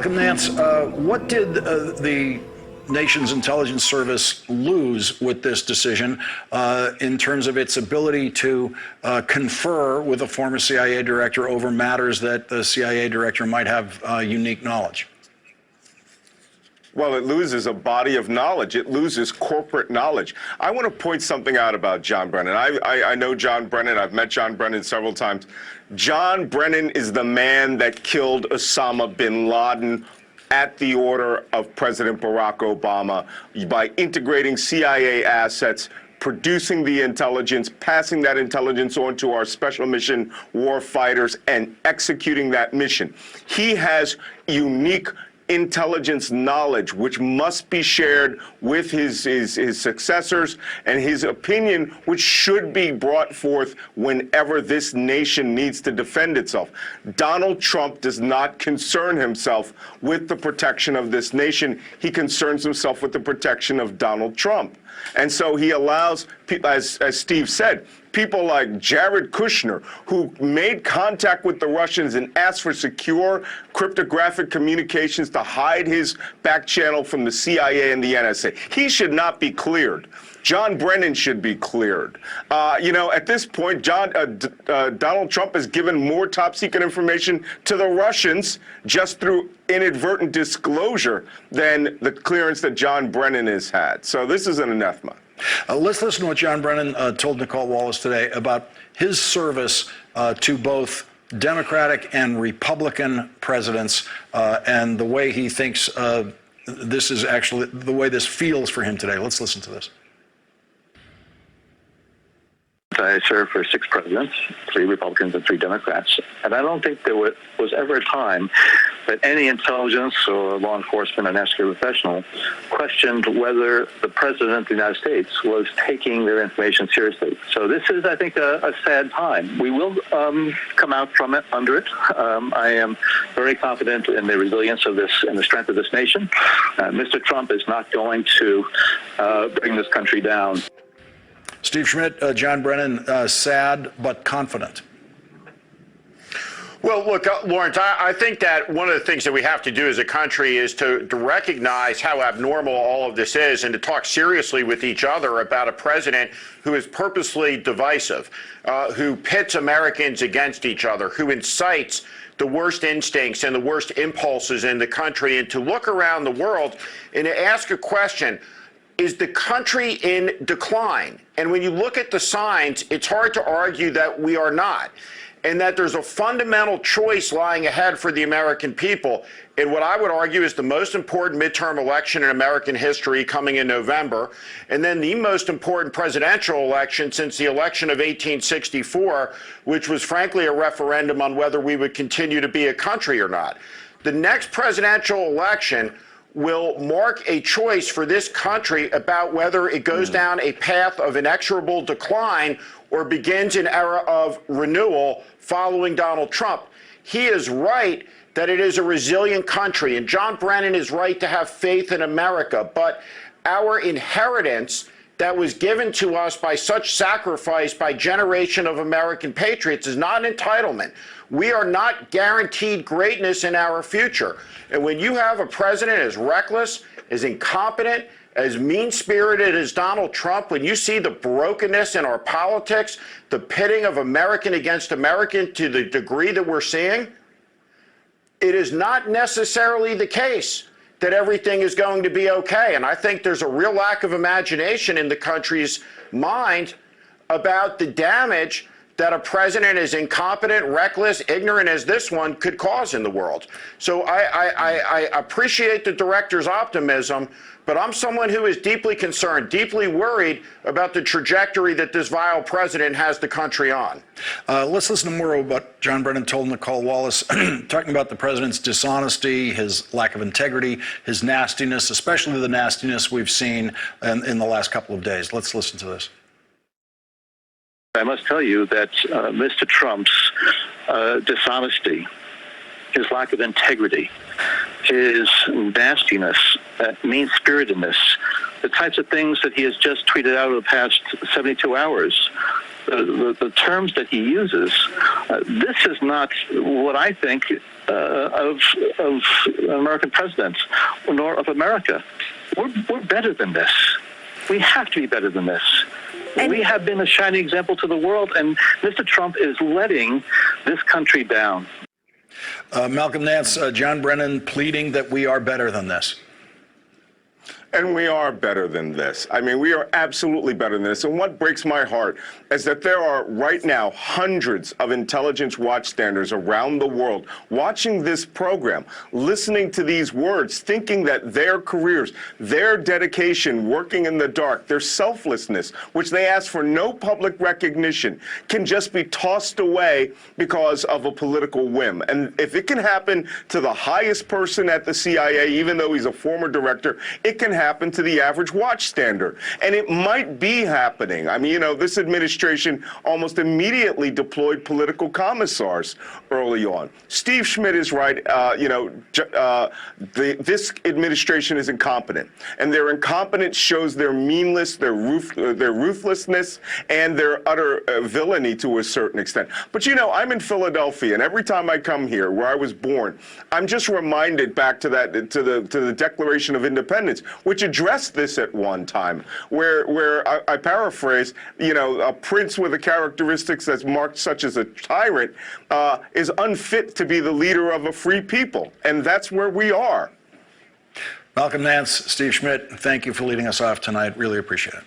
Malcolm Nance, what did the nation's intelligence service lose with this decision in terms of its ability to confer with a former CIA director over matters that the CIA director might have unique knowledge? Well, it loses a body of knowledge. It loses corporate knowledge. I want to point something out about John Brennan. I know John Brennan. I've met John Brennan several times. John Brennan is the man that killed Osama bin Laden at the order of President Barack Obama by integrating CIA assets, producing the intelligence, passing that intelligence on to our special mission war fighters, and executing that mission. He has unique intelligence knowledge, which must be shared with his successors, and his opinion, which should be brought forth whenever this nation needs to defend itself. Donald Trump does not concern himself with the protection of this nation. He concerns himself with the protection of Donald Trump. And so he allows, as Steve said, people like Jared Kushner, who made contact with the Russians and asked for secure cryptographic communications to hide his back channel from the CIA and the NSA. He should not be cleared. John Brennan should be cleared. At this point, Donald Trump has given more top secret information to the Russians just through inadvertent disclosure than the clearance that John Brennan has had. So this is an anathema. Let's listen to what John Brennan told Nicole Wallace today about his service to both Democratic and Republican presidents and the way he thinks this is actually the way this feels for him today. Let's listen to this. I served for 6 presidents, 3 Republicans and 3 Democrats, and I don't think there was ever a time that any intelligence or law enforcement and security professional questioned whether the President of the United States was taking their information seriously. So this is, I think, a sad time. We will come out from it, under it. I am very confident in the resilience of this and the strength of this nation. Mr. Trump is not going to bring this country down. Steve Schmidt, John Brennan, sad but confident. Well, look, Lawrence, I think that one of the things that we have to do as a country is to recognize how abnormal all of this is and to talk seriously with each other about a president who is purposely divisive, who pits Americans against each other, who incites the worst instincts and the worst impulses in the country, and to look around the world and to ask a question. Is the country in decline? And when you look at the signs, it's hard to argue that we are not, and that there's a fundamental choice lying ahead for the American people in what I would argue is the most important midterm election in American history coming in November, and then the most important presidential election since the election of 1864, which was frankly a referendum on whether we would continue to be a country or not. The next presidential election will mark a choice for this country about whether it goes down a path of inexorable decline or begins an era of renewal following Donald Trump. He is right that it is a resilient country, and John Brennan is right to have faith in America, but our inheritance that was given to us by such sacrifice by generation of American patriots is not an entitlement. We are not guaranteed greatness in our future. And when you have a president as reckless, as incompetent, as mean-spirited as Donald Trump, when you see the brokenness in our politics, the pitting of American against American to the degree that we're seeing, it is not necessarily the case that everything is going to be okay. And I think there's a real lack of imagination in the country's mind about the damage that a president as incompetent, reckless, ignorant as this one could cause in the world. So I appreciate the director's optimism, but I'm someone who is deeply concerned, deeply worried about the trajectory that this vile president has the country on. Let's listen to more of what John Brennan told Nicole Wallace, talking about the president's dishonesty, his lack of integrity, his nastiness, especially the nastiness we've seen in the last couple of days. Let's listen to this. I must tell you that Mr. Trump's dishonesty, his lack of integrity, his nastiness, mean-spiritedness, the types of things that he has just tweeted out over the past 72 hours the terms that he uses, this is not what I think of American presidents, nor of America. We're better than this. We have to be better than this. And we have been a shining example to the world, and Mr. Trump is letting this country down. Malcolm Nance, John Brennan pleading that we are better than this. And we are better than this. I mean, we are absolutely better than this. And what breaks my heart is that there are right now hundreds of intelligence watchstanders around the world watching this program, listening to these words, thinking that their careers, their dedication, working in the dark, their selflessness, which they ask for no public recognition, can just be tossed away because of a political whim. And if it can happen to the highest person at the CIA, even though he's a former director, it can happen to the average watchstander. And it might be happening. I mean, this administration almost immediately deployed political commissars early on. Steve Schmidt is right. This administration is incompetent. And their incompetence shows their meanness, their ruthlessness, and their utter villainy to a certain extent. But, I'm in Philadelphia, and every time I come here, where I was born, I'm just reminded back to the Declaration of Independence, which addressed this at one time, where I paraphrase, a prince with the characteristics that's marked such as a tyrant is unfit to be the leader of a free people. And that's where we are. Malcolm Nance, Steve Schmidt, thank you for leading us off tonight. Really appreciate it.